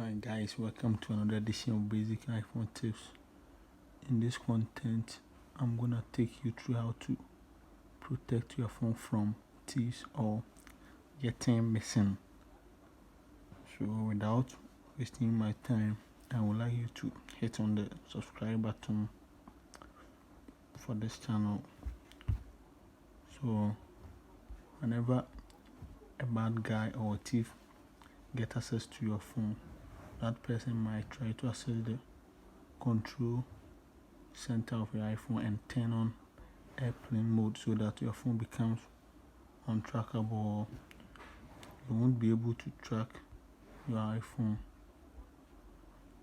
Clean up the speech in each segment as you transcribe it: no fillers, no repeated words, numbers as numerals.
Hi guys, welcome to another edition of Basic iPhone Tips. In this content, I'm gonna take you through how to protect your phone from thieves or getting missing. So without wasting my time, I would like you to hit on the subscribe button for this channel. So whenever a bad guy or a thief get access to your phone, that person might try to access the control center of your iPhone and turn on airplane mode so that your phone becomes untrackable. You won't be able to track your iPhone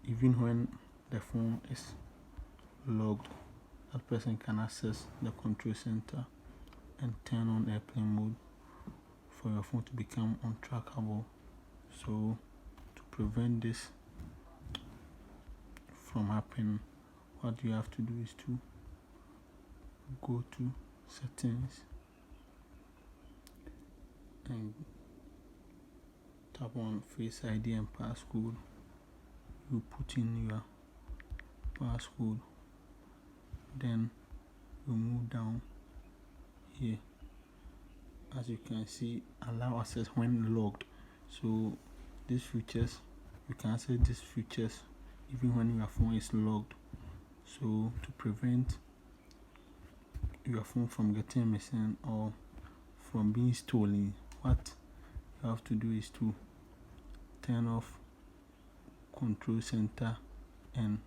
even when the phone is logged. That person can access the control center and turn on airplane mode for your phone to become untrackable. So to prevent this from happening, what you have to do is to go to settings and tap on Face ID and passcode. You put in your passcode, then you move down here. As you can see, allow access when logged. So these features, you can access these features even when your phone is logged. So to prevent your phone from getting missing or from being stolen, what you have to do is to turn off control center and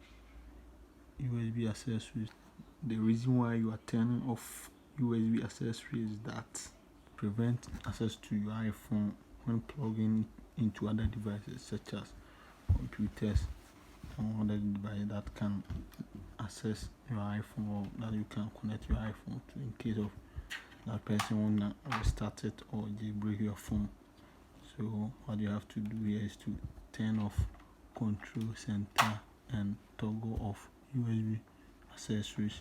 USB accessories. The reason why you are turning off USB accessories is that prevent access to your iPhone when plugging into other devices such as computers or other devices that can access your iPhone or that you can connect your iPhone to in case of that person wanna restart it or jailbreak your phone. So what you have to do here is to turn off control center and toggle off USB accessories.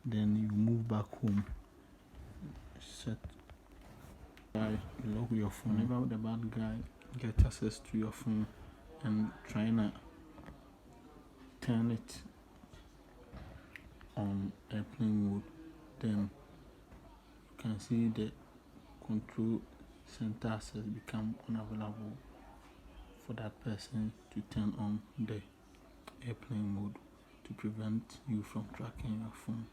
Then you move back home, set lock your phone. Whenever the bad guy gets access to your phone and trying to turn it on airplane mode, then you can see the control center access become unavailable for that person to turn on the airplane mode to prevent you from tracking your phone.